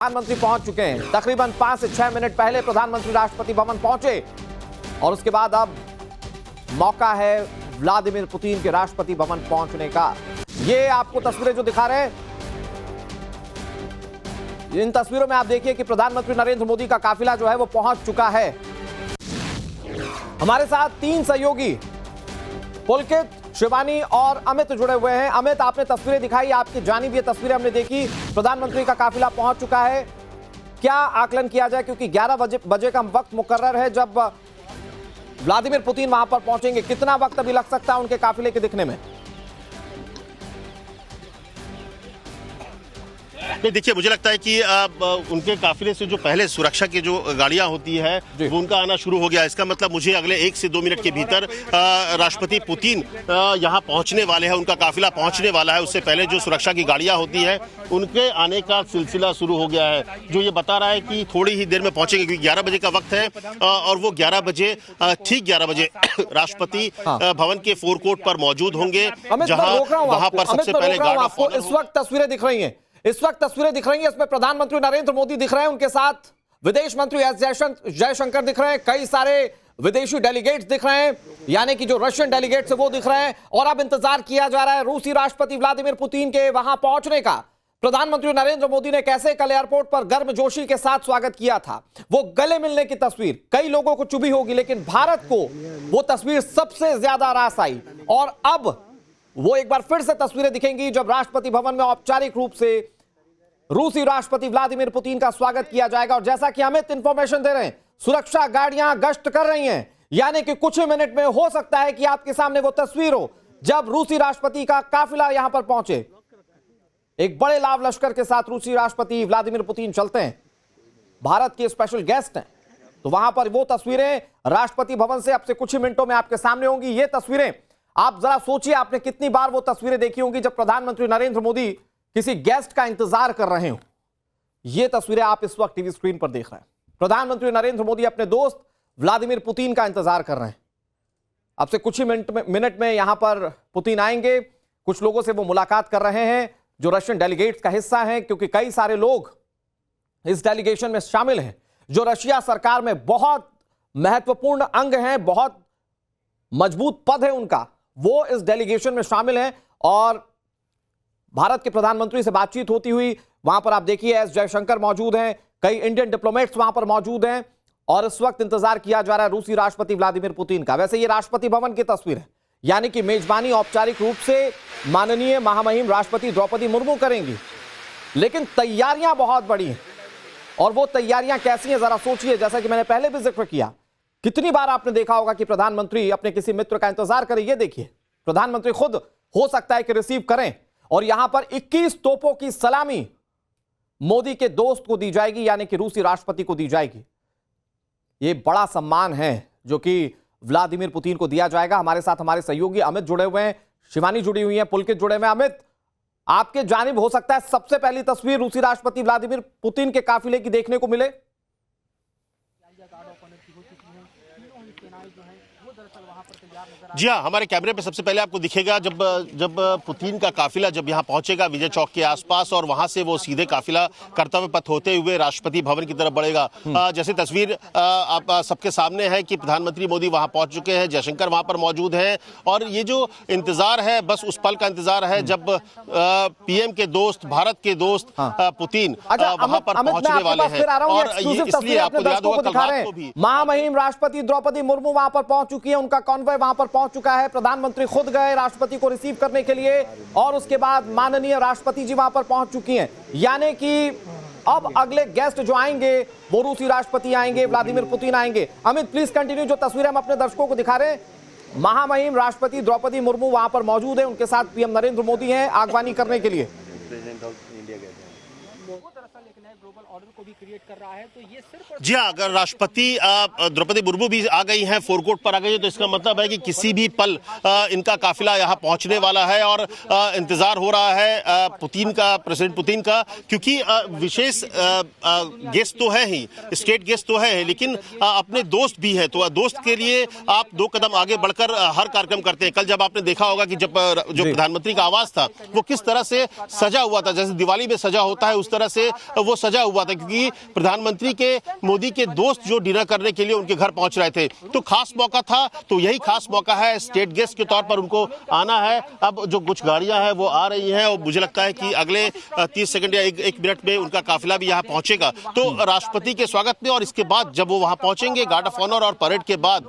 प्रधानमंत्री पहुंच चुके हैं। तकरीबन 5 से 6 मिनट पहले प्रधानमंत्री राष्ट्रपति भवन पहुंचे और उसके बाद अब मौका है व्लादिमीर पुतिन के राष्ट्रपति भवन पहुंचने का। ये आपको तस्वीरें जो दिखा रहे हैं, इन तस्वीरों में आप देखिए कि प्रधानमंत्री नरेंद्र मोदी का काफिला जो है वो पहुंच चुका है। हमारे साथ 3 सहयोगी पुलकित, शिवानी और अमित जुड़े हुए हैं। अमित, आपने तस्वीरें दिखाई, आपकी जानिब ये तस्वीरें हमने देखी, प्रधानमंत्री का काफिला पहुंच चुका है। क्या आकलन किया जाए, क्योंकि 11 बजे का वक्त मुकर्रर है जब व्लादिमीर पुतिन वहां पर पहुंचेंगे, कितना वक्त अभी लग सकता है उनके काफिले के दिखने में? नहीं, देखिए, मुझे लगता है कि उनके काफिले से जो पहले सुरक्षा की जो गाड़ियां होती है वो उनका आना शुरू हो गया। इसका मतलब मुझे अगले 1 से 2 मिनट के भीतर राष्ट्रपति पुतिन यहां पहुंचने वाले हैं, उनका काफिला पहुंचने वाला है। उससे पहले जो सुरक्षा की गाड़ियां होती है उनके आने का सिलसिला शुरू हो गया है, जो ये बता रहा है कि थोड़ी ही देर में पहुंचेंगे, क्योंकि 11 बजे का वक्त है और वो 11 बजे ठीक 11 बजे राष्ट्रपति भवन के फोरकोर्ट पर मौजूद होंगे, जहां वहां पर सबसे पहले गार्ड ऑफ ऑनर। इस वक्त तस्वीरें दिख रही हैं, इसमें प्रधानमंत्री नरेंद्र मोदी दिख रहे हैं, उनके साथ विदेश मंत्री एस जयशंकर दिख रहे हैं, कई सारे विदेशी डेलीगेट्स दिख रहे हैं, यानी कि जो रशियन डेलीगेट्स है वो दिख रहे हैं। और अब इंतजार किया जा रहा है रूसी राष्ट्रपति व्लादिमीर पुतिन के वहां पहुंचने का। प्रधानमंत्री नरेंद्र मोदी ने कैसे कल एयरपोर्ट पर गर्मजोशी के साथ स्वागत किया था, वो गले मिलने की तस्वीर कई लोगों को चुभी होगी, लेकिन भारत को वो तस्वीर सबसे ज्यादा रास आई। और अब वो एक बार फिर से तस्वीरें दिखेंगी जब राष्ट्रपति भवन में औपचारिक रूप से रूसी राष्ट्रपति व्लादिमीर पुतिन का स्वागत किया जाएगा। और जैसा कि अमित इंफॉर्मेशन दे रहे हैं, सुरक्षा गाड़ियां गश्त कर रही हैं, यानी कि कुछ ही मिनट में हो सकता है कि आपके सामने वो तस्वीर हो जब रूसी राष्ट्रपति का काफिला यहां पर पहुंचे। एक बड़े लाव लश्कर के साथ रूसी राष्ट्रपति व्लादिमीर पुतिन चलते हैं, भारत के स्पेशल गेस्ट हैं, तो वहां पर वो तस्वीरें राष्ट्रपति भवन से अब से कुछ ही मिनटों में आपके सामने होंगी। ये तस्वीरें आप जरा सोचिए, आपने कितनी बार वो तस्वीरें देखी होंगी जब प्रधानमंत्री नरेंद्र मोदी किसी गेस्ट का इंतजार कर रहे हो। ये तस्वीरें आप इस वक्त टीवी स्क्रीन पर देख रहे हैं। प्रधानमंत्री नरेंद्र मोदी अपने दोस्त व्लादिमीर पुतिन का इंतजार कर रहे हैं। अब से कुछ ही मिनट में यहां पर पुतिन आएंगे, कुछ लोगों से वो मुलाकात कर रहे हैं जो रशियन डेलीगेट्स का हिस्सा हैं, क्योंकि कई सारे लोग इस डेलीगेशन में शामिल हैं जो रशिया सरकार में बहुत महत्वपूर्ण अंग हैं, बहुत मजबूत पद है उनका, वो इस डेलीगेशन में शामिल हैं। और भारत के प्रधानमंत्री से बातचीत होती हुई वहां पर आप देखिए एस जयशंकर मौजूद हैं, कई इंडियन डिप्लोमेट्स वहां पर मौजूद हैं और इस वक्त इंतजार किया जा रहा है रूसी राष्ट्रपति व्लादिमीर पुतिन का। वैसे ये राष्ट्रपति भवन की तस्वीर है, यानी कि मेजबानी औपचारिक रूप से माननीय महामहिम राष्ट्रपति द्रौपदी मुर्मू करेंगी, लेकिन तैयारियां बहुत बड़ी हैं। और वो तैयारियां कैसी हैं जरा सोचिए, जैसा कि मैंने पहले भी जिक्र किया, कितनी बार आपने देखा होगा कि प्रधानमंत्री अपने किसी मित्र का इंतजार करें। ये देखिए, प्रधानमंत्री खुद हो सकता है कि रिसीव करें और यहां पर 21 तोपों की सलामी मोदी के दोस्त को दी जाएगी, यानी कि रूसी राष्ट्रपति को दी जाएगी। यह बड़ा सम्मान है जो कि व्लादिमीर पुतिन को दिया जाएगा। हमारे साथ हमारे सहयोगी अमित जुड़े हुए हैं, शिवानी जुड़ी हुई है, पुलकित जुड़े हुए हैं। अमित, आपके जानिब हो सकता है सबसे पहली तस्वीर रूसी राष्ट्रपति व्लादिमीर पुतिन के काफिले की देखने को मिले। जी हाँ, हमारे कैमरे पे सबसे पहले आपको दिखेगा जब पुतिन का काफिला जब यहाँ पहुंचेगा विजय चौक के आसपास, और वहां से वो सीधे काफिला कर्तव्य पथ होते हुए राष्ट्रपति भवन की तरफ बढ़ेगा। जैसे तस्वीर आप सबके सामने है कि प्रधानमंत्री मोदी वहां पहुंच चुके हैं, जयशंकर वहां पर मौजूद हैं, और ये जो इंतजार है बस उस पल का इंतजार है जब पीएम के दोस्त, भारत के दोस्त पुतिन वहां पर पहुंचने वाले हैं। और इसलिए आपको याद होगा कल रात को भी महामहिम राष्ट्रपति द्रौपदी मुर्मू वहां पर पहुंच चुकी है, उनका कॉन्वॉय वहां पर पहुंच चुका है। प्रधानमंत्री खुद गए राष्ट्रपति को रिसीव करने के लिए और उसके बाद माननीय राष्ट्रपति जी वहां पर पहुंच चुकी हैं, यानी कि अब अगले गेस्ट जो आएंगे वो रूसी राष्ट्रपति आएंगे, व्लादिमीर पुतिन आएंगे। अमित, प्लीज कंटिन्यू, जो तस्वीरें हम अपने दर्शकों को दिखा रहे हैं, महामहिम राष्ट्रपति द्रौपदी मुर्मू वहां पर मौजूद है, उनके साथ पीएम नरेंद्र मोदी हैं आगवानी करने के लिए। जी हाँ, अगर राष्ट्रपति द्रौपदी मुर्मू भी आ गई हैं, फोरकोर्ट पर आ गई है, तो इसका मतलब है कि किसी भी पल इनका काफिला यहाँ पहुंचने वाला है। और इंतजार हो रहा है पुतिन का, प्रेसिडेंट पुतिन का, क्योंकि विशेष गेस्ट तो है ही, स्टेट गेस्ट तो है, लेकिन अपने दोस्त भी है, तो दोस्त के लिए आप 2 कदम आगे बढ़कर हर कार्यक्रम करते हैं। कल जब आपने देखा होगा कि जब जो प्रधानमंत्री का आवास था वो किस तरह से सजा हुआ था, जैसे दिवाली में सजा होता है उस तरह से वो सजा हुआ था, क्योंकि प्रधानमंत्री के मोदी के दोस्त जो डिनर करने के लिए उनके घर पहुंच रहे थे, तो खास मौका था। तो यही खास मौका है, स्टेट गेस्ट के तौर पर उनको आना है। अब जो कुछ गाड़ियां हैं वो आ रही हैं और मुझे लगता है कि अगले 30 सेकंड या एक मिनट में उनका काफिला भी यहाँ पहुंचेगा। तो राष्ट्रपति के स्वागत में और इसके बाद जब वो वहां पहुंचेंगे, गार्ड ऑफ ऑनर और परेड के बाद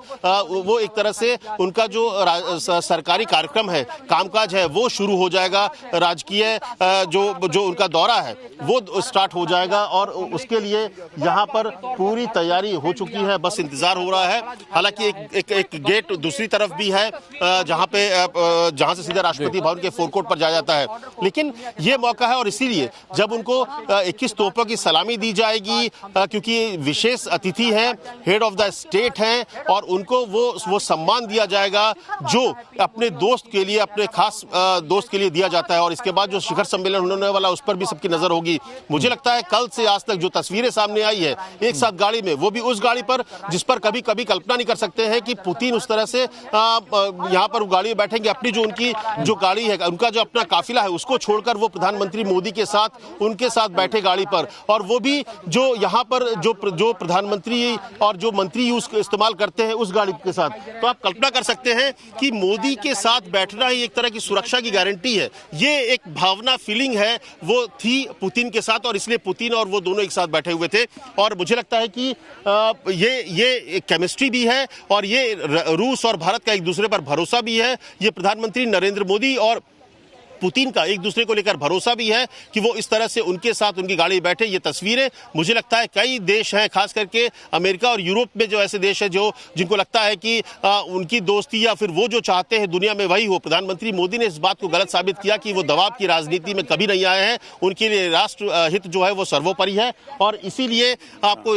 वो एक तरह से उनका जो सरकारी कार्यक्रम है, कामकाज है, वो शुरू हो जाएगा। राजकीय जो उनका दौरा है वो स्टार्ट हो जाएगा और उसके लिए यहाँ पर पूरी तैयारी हो चुकी है, बस इंतजार हो रहा है। हालांकि एक गेट दूसरी तरफ भी है जहां से सीधा राष्ट्रपति भवन के फोरकोर्ट पर जाया जाता है, लेकिन ये मौका है और इसीलिए जब उनको 21 तोपों की सलामी दी जाएगी, क्योंकि विशेष अतिथि हैं, हेड ऑफ द स्टेट हैं, और उनको वो सम्मान दिया जाएगा जो अपने दोस्त के लिए, अपने खास दोस्त के लिए दिया जाता है। और इसके बाद जो शिखर सम्मेलन होने वाला उस पर भी सबकी नजर होगी। मुझे लगता है कल से आज तक जो तस्वीरें सामने आई है एक साथ गाड़ी में, वो भी उस गाड़ी पर जिस पर कभी कभी कल्पना नहीं कर सकते हैं कि पुतिन उस तरह से यहाँ पर गाड़ी में बैठेंगे। अपनी जो उनकी जो गाड़ी है, उनका जो अपना काफिला है, उसको छोड़कर वो प्रधानमंत्री मोदी के साथ उनके साथ बैठे गाड़ी पर, और वो भी जो यहाँ पर जो प्रधानमंत्री और जो मंत्री इस्तेमाल करते हैं उस गाड़ी के साथ। तो आप कल्पना कर सकते हैं कि मोदी के साथ बैठना ही एक तरह की सुरक्षा की गारंटी है। ये एक भावना, फीलिंग है, वो थी पुतिन के साथ, और इसलिए पुतिन और वो दोनों एक साथ बैठे हुए थे। और मुझे लगता है कि ये केमिस्ट्री भी है और ये रूस और भारत का एक दूसरे पर भरोसा भी है। ये प्रधानमंत्री नरेंद्र मोदी और पुतिन का एक दूसरे को लेकर भरोसा भी है कि वो इस तरह से उनके साथ उनकी गाड़ी में बैठे। ये तस्वीरें मुझे लगता है कई देश हैं, खास करके अमेरिका और यूरोप में जो ऐसे देश हैं जिनको लगता है कि उनकी दोस्ती या फिर वो जो चाहते हैं दुनिया में वही हो। प्रधानमंत्री मोदी ने इस बात को गलत साबित किया कि वो दबाव की राजनीति में कभी नहीं आए हैं। उनके लिए राष्ट्र हित जो है वो सर्वोपरि है, और इसीलिए आपको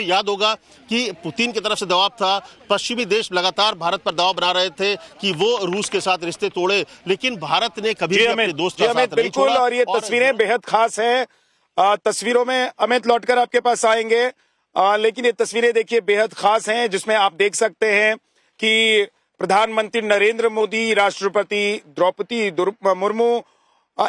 याद होगा कि पुतिन की तरफ से दबाव था। पश्चिमी देश लगातार भारत पर दबाव बना रहे थे कि वो रूस के साथ रिश्ते तोड़े, लेकिन भारत ने कभी भी अपने दोस्त का साथ नहीं छोड़ा। और ये तस्वीरें बेहद खास हैं। तस्वीरों में अमित लौटकर आपके पास आएंगे, लेकिन ये तस्वीरें देखिए बेहद खास हैं, जिसमें आप देख सकते हैं कि प्रधानमंत्री नरेंद्र मोदी, राष्ट्रपति द्रौपदी मुर्मू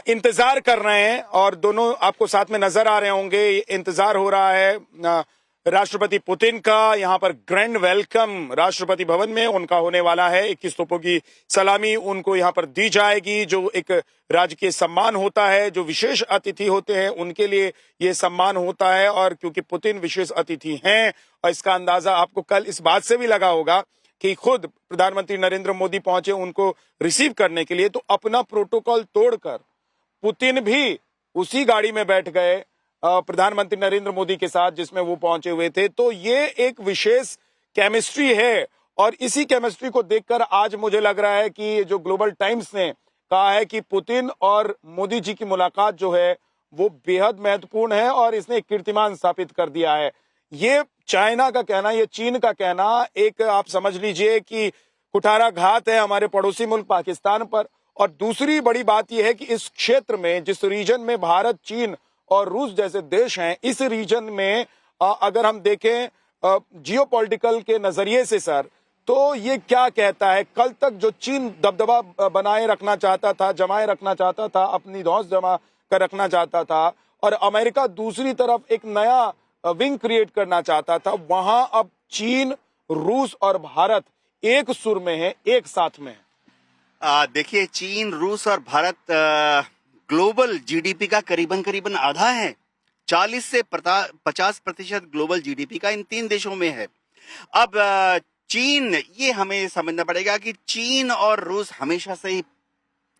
इंतजार कर रहे हैं और दोनों आपको साथ में नजर आ रहे होंगे। इंतजार हो रहा है राष्ट्रपति पुतिन का। यहाँ पर ग्रैंड वेलकम राष्ट्रपति भवन में उनका होने वाला है। 21 तोपों की सलामी उनको यहाँ पर दी जाएगी, जो एक राजकीय सम्मान होता है। जो विशेष अतिथि होते हैं उनके लिए ये सम्मान होता है, और क्योंकि पुतिन विशेष अतिथि हैं, और इसका अंदाजा आपको कल इस बात से भी लगा होगा कि खुद प्रधानमंत्री नरेंद्र मोदी पहुंचे उनको रिसीव करने के लिए, तो अपना प्रोटोकॉल तोड़कर पुतिन भी उसी गाड़ी में बैठ गए प्रधानमंत्री नरेंद्र मोदी के साथ जिसमें वो पहुंचे हुए थे। तो ये एक विशेष केमिस्ट्री है, और इसी केमिस्ट्री को देखकर आज मुझे लग रहा है कि जो ग्लोबल टाइम्स ने कहा है कि पुतिन और मोदी जी की मुलाकात जो है वो बेहद महत्वपूर्ण है, और इसने कीर्तिमान स्थापित कर दिया है। ये चाइना का कहना, ये चीन का कहना, एक आप समझ लीजिए कि कुठाराघात है हमारे पड़ोसी मुल्क पाकिस्तान पर। और दूसरी बड़ी बात यह है कि इस क्षेत्र में, जिस रीजन में भारत, चीन और रूस जैसे देश हैं, इस रीजन में अगर हम देखें जियोपॉलिटिकल के नजरिए से सर, तो ये क्या कहता है? कल तक जो चीन दबदबा बनाए रखना चाहता था, जमाए रखना चाहता था, अपनी धौंस जमा कर रखना चाहता था, और अमेरिका दूसरी तरफ एक नया विंग क्रिएट करना चाहता था, वहां अब चीन, रूस और भारत एक सुर में है, एक साथ में है। देखिए, चीन, रूस और भारत ग्लोबल जीडीपी का करीबन आधा है। 40 से 50% ग्लोबल जीडीपी का इन तीन देशों में है। अब चीन, ये हमें समझना पड़ेगा कि चीन और रूस हमेशा से ही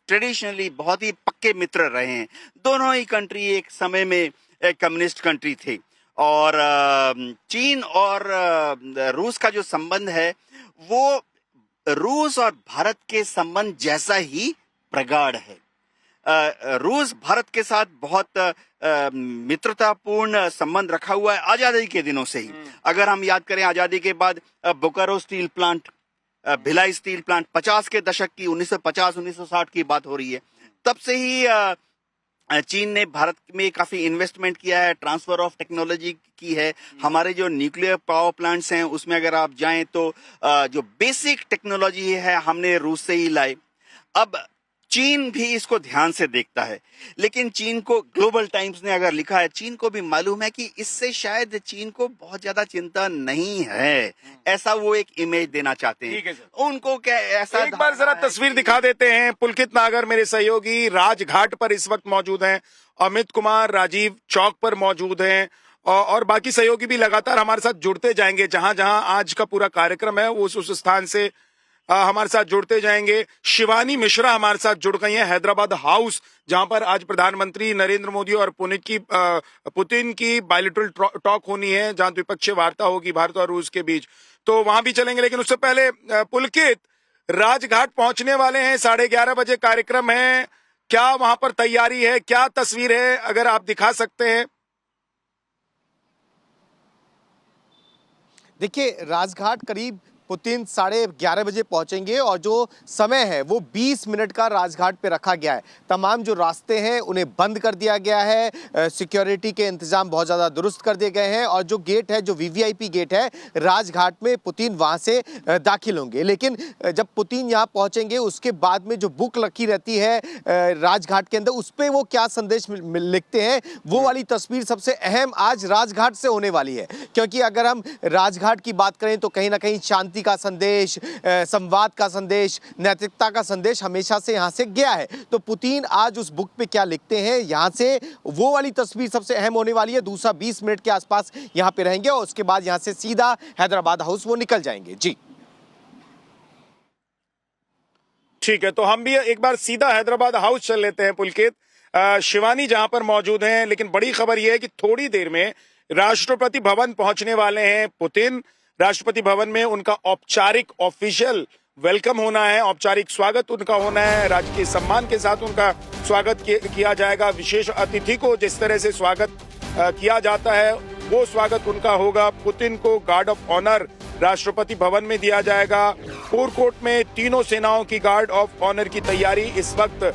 ट्रेडिशनली बहुत ही पक्के मित्र रहे हैं। दोनों ही कंट्री एक समय में एक कम्युनिस्ट कंट्री थे, और चीन और रूस का जो संबंध है वो रूस और भारत के संबंध जैसा ही प्रगाढ़ है। रूस भारत के साथ बहुत मित्रतापूर्ण संबंध रखा हुआ है आजादी के दिनों से ही। अगर हम याद करें, आजादी के बाद Bokaro steel plant, Bhilai steel plant 50 के दशक की 1950-1960 की बात हो रही है। तब से ही चीन ने भारत में काफी इन्वेस्टमेंट किया है, ट्रांसफर ऑफ टेक्नोलॉजी की है। हमारे जो न्यूक्लियर पावर प्लांट्स हैं उसमें अगर आप जाएं तो जो बेसिक टेक्नोलॉजी है हमने रूस से ही लाई। अब चीन भी इसको ध्यान से देखता है, लेकिन चीन को ग्लोबल टाइम्स ने अगर लिखा है, चीन को भी मालूम है कि इससे शायद चीन को बहुत ज्यादा चिंता नहीं है, ऐसा वो एक इमेज देना चाहते हैं। उनको क्या ऐसा एक बार जरा तस्वीर दिखा देते हैं। पुलकित नागर मेरे सहयोगी राजघाट पर इस वक्त मौजूद हैं, अमित कुमार राजीव चौक पर मौजूद हैं और बाकी सहयोगी भी लगातार हमारे साथ जुड़ते जाएंगे। जहां जहां आज का पूरा कार्यक्रम है उस स्थान से हमारे साथ जुड़ते जाएंगे। शिवानी मिश्रा हमारे साथ जुड़ गई हैं हैदराबाद हाउस, जहां पर आज प्रधानमंत्री नरेंद्र मोदी और पुतिन की बायलैटरल टॉक होनी है, जहां द्विपक्षीय वार्ता होगी भारत और रूस के बीच, तो वहां भी चलेंगे। लेकिन उससे पहले पुलकित राजघाट पहुंचने वाले हैं, 11:30 बजे कार्यक्रम है, क्या वहां पर तैयारी है, क्या तस्वीर है, अगर आप दिखा सकते हैं। देखिए, राजघाट करीब पुतिन 11:30 बजे पहुंचेंगे और जो समय है वो 20 मिनट का राजघाट पे रखा गया है। तमाम जो रास्ते हैं उन्हें बंद कर दिया गया है, सिक्योरिटी के इंतजाम बहुत ज़्यादा दुरुस्त कर दिए गए हैं और जो गेट है, जो वीवीआईपी गेट है राजघाट में, पुतिन वहां से दाखिल होंगे। लेकिन जब पुतिन यहाँ पहुंचेंगे उसके बाद में जो बुक रखी रहती है राजघाट के अंदर, उस पर वो क्या संदेश लिखते हैं, वो वाली तस्वीर सबसे अहम आज राजघाट से होने वाली है। क्योंकि अगर हम राजघाट की बात करें तो कहीं ना कहीं शांति का संदेश, संवाद का संदेश, नैतिकता का संदेश हमेशा से यहां से गया है। तो पुतिन आज उस बुक पे क्या लिखते हैं, यहां से वो वाली तस्वीर सबसे अहम होने वाली है। दूसरा 20 मिनट के आसपास यहां पे रहेंगे और उसके बाद यहां से सीधा हैदराबाद हाउस वो निकल जाएंगे। जी ठीक है, तो हम भी एक बार सीधा हैदराबाद हाउस चल लेते हैं। पुलकित, शिवानी जहां पर मौजूद हैं, लेकिन बड़ी खबर यह है कि थोड़ी देर में राष्ट्रपति भवन पहुंचने वाले हैं पुतिन। राष्ट्रपति भवन में उनका औपचारिक ऑफिशियल वेलकम होना है, औपचारिक स्वागत उनका होना है, राजकीय सम्मान के साथ उनका स्वागत किया जाएगा। विशेष अतिथि को जिस तरह से स्वागत किया जाता है वो स्वागत उनका होगा। पुतिन को guard of honour Rashtrapati Bhavan में दिया जाएगा। फोरकोर्ट में तीनों सेनाओं की गार्ड ऑफ ऑनर की तैयारी इस वक्त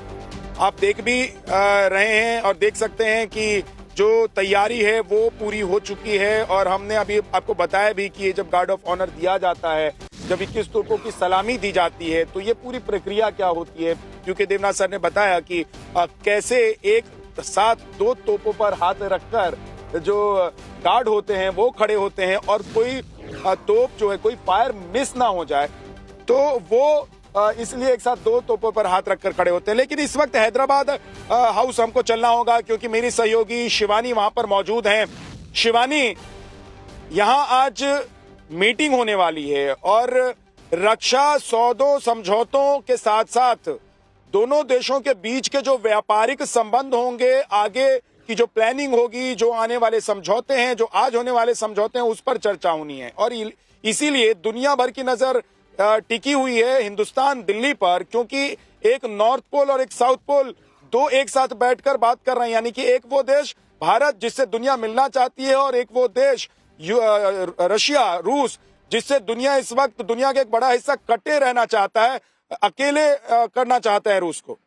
आप देख भी रहे हैं और देख सकते हैं कि जो तैयारी है वो पूरी हो चुकी है। और हमने अभी आपको बताया भी कि जब गार्ड ऑफ ऑनर दिया जाता है, जब 21 तोपों की सलामी दी जाती है, तो ये पूरी प्रक्रिया क्या होती है, क्योंकि देवनाथ सर ने बताया कि कैसे एक साथ 2 तोपों पर हाथ रखकर जो गार्ड होते हैं वो खड़े होते हैं और कोई तोप जो है, कोई फायर मिस ना हो जाए, तो वो इसलिए एक साथ 2 तोपों पर हाथ रखकर खड़े होते हैं। लेकिन इस वक्त हैदराबाद हाउस हमको चलना होगा क्योंकि मेरी सहयोगी शिवानी वहां पर मौजूद हैं। शिवानी, यहां आज मीटिंग होने वाली है और रक्षा सौदों समझौतों के साथ साथ दोनों देशों के बीच के जो व्यापारिक संबंध होंगे, आगे की जो प्लानिंग होगी, जो आने वाले समझौते हैं, जो आज होने वाले समझौते हैं, उस पर चर्चा होनी है। और इसीलिए दुनिया भर की नजर टिकी हुई है हिंदुस्तान दिल्ली पर, क्योंकि एक नॉर्थ पोल और एक साउथ पोल दो एक साथ बैठकर बात कर रहे हैं। यानी कि एक वो देश भारत जिससे दुनिया मिलना चाहती है और एक वो देश रशिया, रूस, जिससे दुनिया इस वक्त दुनिया का एक बड़ा हिस्सा कटे रहना चाहता है, अकेले करना चाहता है रूस को।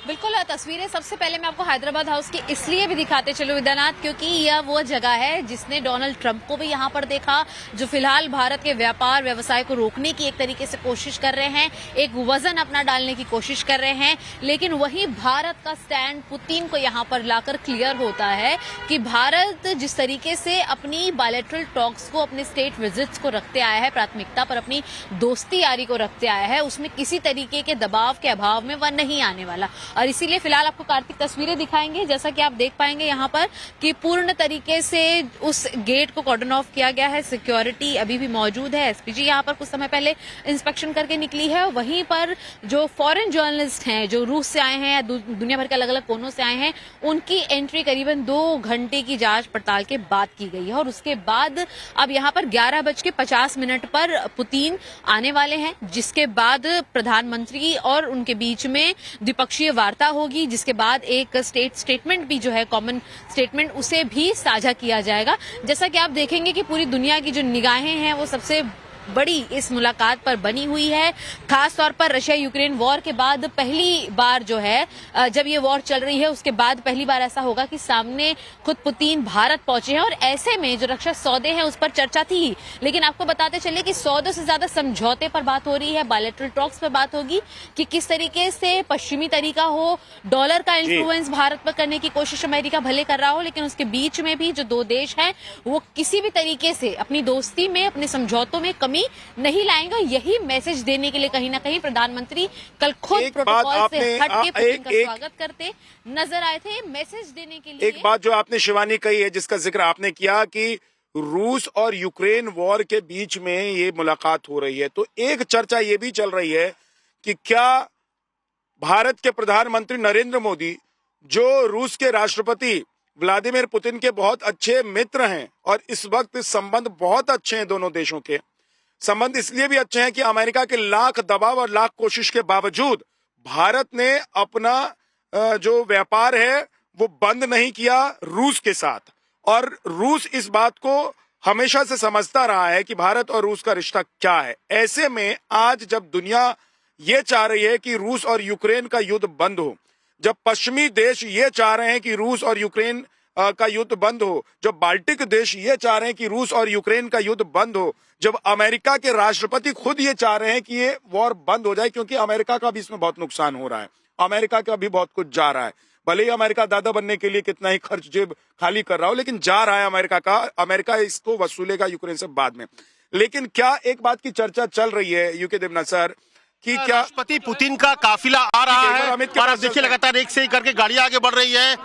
बिल्कुल, तस्वीरें सबसे पहले मैं आपको हैदराबाद हाउस की इसलिए भी दिखाते चलो विद्यानाथ, क्योंकि यह वो जगह है जिसने डोनाल्ड ट्रंप को भी यहाँ पर देखा, जो फिलहाल भारत के व्यापार व्यवसाय को रोकने की एक तरीके से कोशिश कर रहे हैं, एक वजन अपना डालने की कोशिश कर रहे हैं। लेकिन वही भारत का स्टैंड पुतिन को यहाँ पर लाकर क्लियर होता है कि भारत जिस तरीके से अपनी बायलैटरल टॉक्स को, अपने स्टेट विजिट्स को रखते आया है प्राथमिकता पर, अपनी दोस्ती यारी को रखते आया है, उसमें किसी तरीके के दबाव के अभाव में वह नहीं आने वाला। और इसीलिए फिलहाल आपको कार्तिक तस्वीरें दिखाएंगे, जैसा कि आप देख पाएंगे यहाँ पर कि पूर्ण तरीके से उस गेट को कॉर्डन ऑफ किया गया है, सिक्योरिटी अभी भी मौजूद है। एसपीजी यहाँ पर कुछ समय पहले इंस्पेक्शन करके निकली है। वहीं पर जो फॉरेन जर्नलिस्ट हैं, जो रूस से आए हैं या दुनिया भर के अलग अलग कोनों से आए हैं, उनकी एंट्री करीबन 2 घंटे की जांच पड़ताल के बाद की गई है। और उसके बाद अब यहाँ पर 11:50 पर पुतिन आने वाले हैं, जिसके बाद प्रधानमंत्री और उनके बीच में द्विपक्षीय वार्ता होगी, जिसके बाद एक स्टेटमेंट भी जो है, कॉमन स्टेटमेंट, उसे भी साझा किया जाएगा। जैसा कि आप देखेंगे कि पूरी दुनिया की जो निगाहें हैं वो सबसे बड़ी इस मुलाकात पर बनी हुई है। खास तौर पर रशिया यूक्रेन वॉर के बाद पहली बार जो है, जब ये वॉर चल रही है उसके बाद पहली बार ऐसा होगा कि सामने खुद पुतिन भारत पहुंचे हैं, और ऐसे में जो रक्षा सौदे हैं उस पर चर्चा थी ही। लेकिन आपको बताते चले कि सौदों से ज्यादा समझौते पर बात हो रही है, बायलैटरल टॉक्स पर बात होगी कि किस तरीके से पश्चिमी तरीका हो, डॉलर का इन्फ्लुएंस भारत पर करने की कोशिश अमेरिका भले कर रहा हो, लेकिन उसके बीच में भी जो दो देश हैं वो किसी भी तरीके से अपनी दोस्ती में, अपने समझौतों में कमी नहीं लाएंगे। यही मैसेज देने के लिए कहीं ना कहीं प्रधानमंत्री कल खुद प्रोटोकॉल से हट के पुतिन का स्वागत करते नजर आए थे, मैसेज देने के लिए। एक बात जो आपने शिवानी कही है, जिसका जिक्र आपने किया कि रूस और यूक्रेन वॉर के बीच में ये मुलाकात हो रही है, तो एक चर्चा ये भी चल रही है कि क्या भारत के प्रधानमंत्री नरेंद्र मोदी, जो रूस के राष्ट्रपति व्लादिमीर पुतिन के बहुत अच्छे मित्र हैं, और इस वक्त संबंध बहुत अच्छे हैं, दोनों देशों के संबंध इसलिए भी अच्छे हैं कि अमेरिका के लाख दबाव और लाख कोशिश के बावजूद भारत ने अपना जो व्यापार है वो बंद नहीं किया रूस के साथ, और रूस इस बात को हमेशा से समझता रहा है कि भारत और रूस का रिश्ता क्या है। ऐसे में आज जब दुनिया ये चाह रही है कि रूस और यूक्रेन का युद्ध बंद हो, जब पश्चिमी देश ये चाह रहे हैं कि रूस और यूक्रेन का युद्ध बंद हो, जब बाल्टिक देश ये चाह रहे हैं कि रूस और यूक्रेन का युद्ध बंद हो, जब अमेरिका के राष्ट्रपति खुद ये चाह रहे हैं कि ये वॉर बंद हो जाए, क्योंकि अमेरिका का भी इसमें बहुत नुकसान हो रहा है, अमेरिका का भी बहुत कुछ जा रहा है, भले ही अमेरिका दादा बनने के लिए कितना ही खर्च जेब खाली कर रहा हो, लेकिन जा रहा है अमेरिका का, अमेरिका इसको वसूलेगा यूक्रेन से बाद में। लेकिन क्या एक बात की चर्चा चल रही है यूके देवनाथ सर कि क्या राष्ट्रपति पुतिन का काफिला आ रहा है, और आप देखिए लगातार एक से एक करके गाड़ियां आगे बढ़ रही है,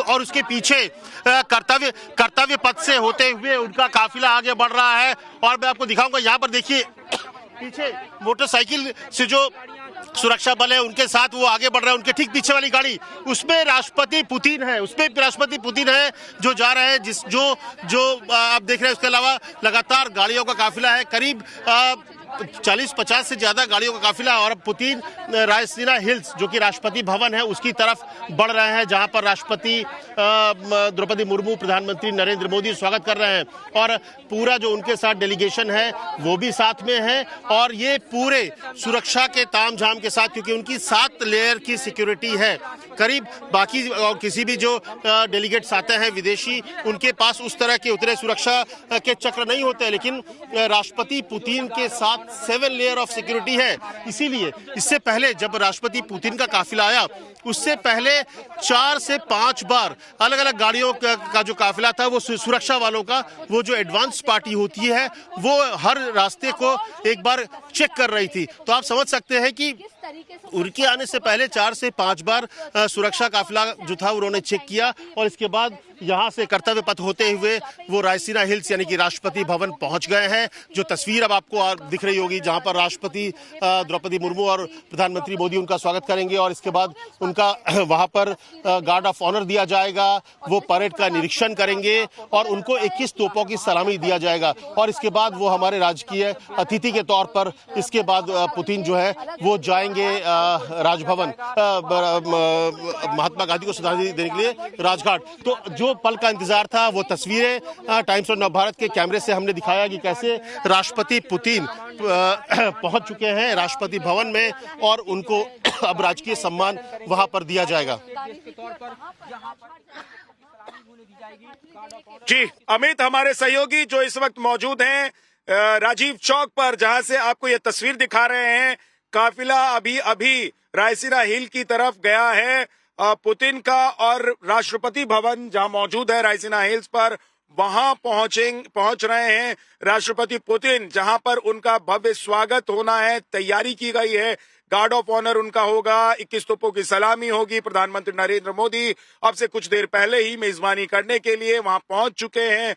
और उसके पीछे कर्तव्य पथ से होते हुए उनका काफिला आगे बढ़ रहा है। और मैं आपको दिखाऊंगा, यहाँ पर देखिए पीछे मोटरसाइकिल से जो सुरक्षा बल है उनके साथ वो आगे बढ़ रहे हैं, उनके ठीक पीछे वाली गाड़ी उसमें राष्ट्रपति पुतिन है, जो जा रहे हैं, जो आप देख रहे हैं। उसके अलावा लगातार गाड़ियों का काफिला है, करीब 40-50 से ज्यादा गाड़ियों का काफिला, और पुतिन रायसीना हिल्स जो कि राष्ट्रपति भवन है उसकी तरफ बढ़ रहे हैं, जहां पर राष्ट्रपति द्रौपदी मुर्मू, प्रधानमंत्री नरेंद्र मोदी स्वागत कर रहे हैं, और पूरा जो उनके साथ डेलीगेशन है वो भी साथ में है, और ये पूरे सुरक्षा के तामझाम के साथ, क्योंकि उनकी 7 लेयर की सिक्योरिटी है। करीब बाकी किसी भी जो डेलीगेट्स आते हैं विदेशी, उनके पास उस तरह के उतरे सुरक्षा के चक्र नहीं होते, लेकिन राष्ट्रपति पुतिन के साथ 7 लेयर ऑफ सिक्योरिटी है। इसीलिए इससे पहले जब राष्ट्रपति पुतिन का काफिला आया, उससे पहले 4 से 5 बार अलग अलग गाड़ियों का जो काफिला था, वो सुरक्षा वालों का, वो जो एडवांस पार्टी होती है, वो हर रास्ते को एक बार चेक कर रही थी। तो आप समझ सकते हैं कि उनके आने से पहले 4 से 5 बार सुरक्षा काफिला जो था उन्होंने चेक किया, और इसके बाद यहाँ से कर्तव्य पथ होते हुए वो रायसीना हिल्स यानी कि राष्ट्रपति भवन पहुंच गए हैं। जो तस्वीर अब आपको दिख रही होगी, जहां पर राष्ट्रपति द्रौपदी मुर्मू और प्रधानमंत्री मोदी उनका स्वागत करेंगे, और इसके बाद उनका वहां पर गार्ड ऑफ ऑनर दिया जाएगा, वो परेड का निरीक्षण करेंगे, और उनको 21 तोपों की सलामी दिया जाएगा, और इसके बाद वो हमारे राजकीय अतिथि के तौर पर इसके बाद पुतिन जो है वो जाएंगे राजभवन, महात्मा गांधी को श्रद्धांजलि देने के लिए राजघाट। तो जो पल का इंतजार था वो तस्वीरें टाइम्स ऑफ नवभारत के कैमरे से हमने दिखाया कि कैसे राष्ट्रपति पुतिन पहुंच चुके हैं राष्ट्रपति भवन में, और उनको अब राजकीय सम्मान वहां पर दिया जाएगा। जी, अमित हमारे सहयोगी जो इस वक्त मौजूद हैं राजीव चौक पर, जहां से आपको ये तस्वीर दिखा रहे हैं, काफिला अभी अभी रायसीना हिल की तरफ गया है पुतिन का, और राष्ट्रपति भवन जहां मौजूद है रायसीना हिल्स पर, वहां पहुंच रहे हैं राष्ट्रपति पुतिन, जहां पर उनका भव्य स्वागत होना है, तैयारी की गई है, गार्ड ऑफ ऑनर उनका होगा, 21 तोपों की सलामी होगी। प्रधानमंत्री नरेंद्र मोदी अब से कुछ देर पहले ही मेजबानी करने के लिए वहां पहुंच चुके हैं।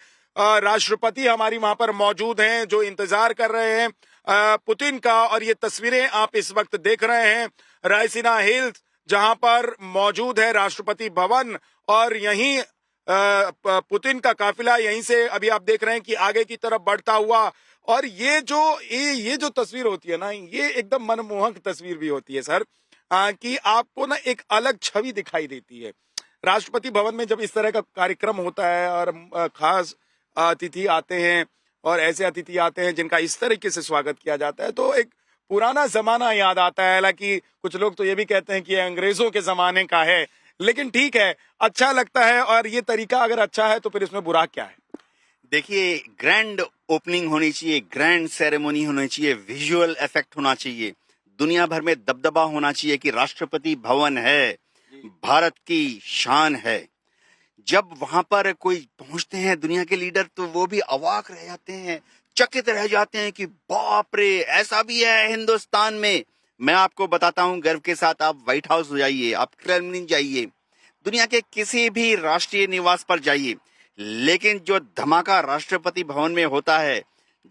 राष्ट्रपति हमारी वहां पर मौजूद हैं जो इंतजार कर रहे हैं पुतिन का, और ये तस्वीरें आप इस वक्त देख रहे हैं रायसीना हिल्स, जहां पर मौजूद है राष्ट्रपति भवन, और यहीं पुतिन का काफिला यहीं से अभी आप देख रहे हैं कि आगे की तरफ बढ़ता हुआ। और ये जो तस्वीर होती है ना, ये एकदम मनमोहक तस्वीर भी होती है सर, कि आपको ना एक अलग छवि दिखाई देती है। राष्ट्रपति भवन में जब इस तरह का कार्यक्रम होता है और खास अतिथि आते हैं और ऐसे अतिथि आते हैं जिनका इस तरीके से स्वागत किया जाता है तो एक पुराना जमाना याद आता है। हालांकि कुछ लोग तो ये भी कहते हैं कि ये अंग्रेजों के जमाने का है, लेकिन ठीक है, अच्छा लगता है। और ये तरीका अगर अच्छा है तो फिर इसमें बुरा क्या है? देखिए, ग्रैंड ओपनिंग होनी चाहिए, ग्रैंड सेरेमनी होनी चाहिए, विजुअल इफेक्ट होना चाहिए, दुनिया भर में दबदबा होना चाहिए कि राष्ट्रपति भवन है, भारत की शान है। जब वहां पर कोई पहुंचते हैं दुनिया के लीडर तो वो भी अवाक रह जाते हैं, चकित रह जाते हैं कि बाप रे, ऐसा भी है हिंदुस्तान में। मैं आपको बताता हूं गर्व के साथ, आप व्हाइट हाउस जाइए, आप क्रेमलिन जाइए, दुनिया के किसी भी राष्ट्रीय निवास पर जाइए, लेकिन जो धमाका राष्ट्रपति भवन में होता है,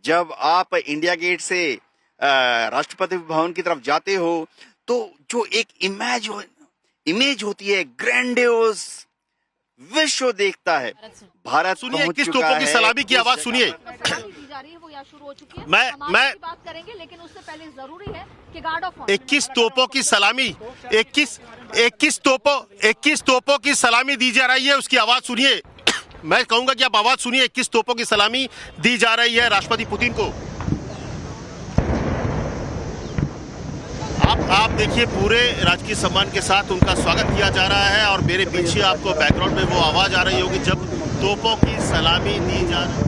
जब आप इंडिया गेट से राष्ट्रपति भवन की तरफ जाते हो तो जो एक इमेज होती है ग्रैंडियोस, विश्व देखता है भारत सुनिए, पहुंच किस चुका तोपों की है। सलामी की आवाज सुनिए। दी जा रही है वो यहाँ शुरू हो चुकी है। मैं बात करेंगे, लेकिन उससे पहले जरूरी है कि गार्ड ऑफ 21 तोपों की सलामी, 21 तोपों की सलामी दी जा रही है, उसकी आवाज सुनिए। मैं कहूंगा कि आप आवाज सुनिए, 21 तोपों की सलामी दी जा रही है राष्ट्रपति पुतिन को। आप देखिए, पूरे राजकीय सम्मान के साथ उनका स्वागत किया जा रहा है और मेरे पीछे आपको बैकग्राउंड में वो आवाज आ रही होगी जब तोपों की सलामी दी जा रही है।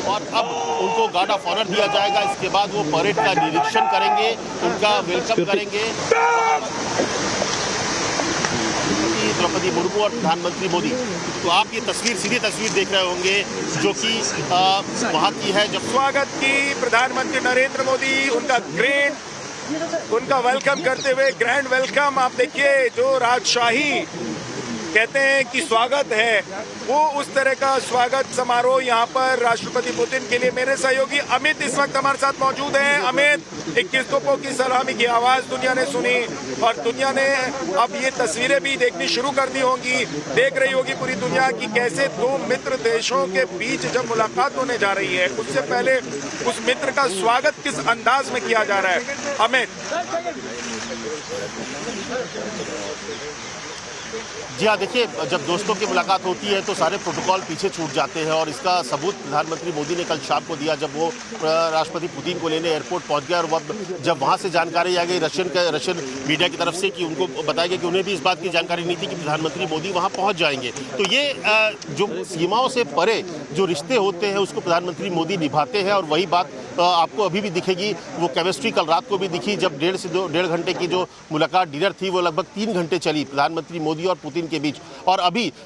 और अब उनको गार्ड ऑफ ऑनर दिया जाएगा। इसके बाद वो परेड का निरीक्षण करेंगे, उनका वेलकम करेंगे। द्रौपदी मुर्मू और प्रधानमंत्री मोदी, तो आप ये सीधी तस्वीर देख रहे होंगे जो कि वहाँ की है। जब स्वागत की प्रधानमंत्री नरेंद्र मोदी, उनका वेलकम करते हुए ग्रैंड वेलकम। आप देखिए, जो राजशाही कहते हैं कि स्वागत है, वो उस तरह का स्वागत समारोह यहाँ पर राष्ट्रपति पुतिन के लिए। मेरे सहयोगी अमित इस वक्त हमारे साथ मौजूद हैं। अमित, 21 तोपों की सलामी की आवाज दुनिया ने सुनी और दुनिया ने अब ये तस्वीरें भी देखनी शुरू कर दी होंगी, देख रही होगी पूरी दुनिया की कैसे दो मित्र देशों के बीच जब मुलाकात होने जा रही है, उससे पहले उस मित्र का स्वागत किस अंदाज में किया जा रहा है। अमित जी हाँ, देखिए, जब दोस्तों की मुलाकात होती है तो सारे प्रोटोकॉल पीछे छूट जाते हैं और इसका सबूत प्रधानमंत्री मोदी ने कल शाम को दिया जब वो राष्ट्रपति पुतिन को लेने एयरपोर्ट पहुंच गया। और जब वहां से जानकारी आ गई रशियन मीडिया की तरफ से कि उनको बताया गया कि उन्हें भी इस बात की जानकारी नहीं थी कि प्रधानमंत्री मोदी वहां पहुंच जाएंगे। तो ये जो सीमाओं से परे जो रिश्ते होते हैं उसको प्रधानमंत्री मोदी निभाते हैं और वही बात आपको अभी भी दिखेगी। वो केमिस्ट्री कल रात को भी दिखी जब 1.5 घंटे की जो मुलाकात डिनर थी वो लगभग 3 घंटे चली प्रधानमंत्री मोदी और पुतिन के बीच। और अभी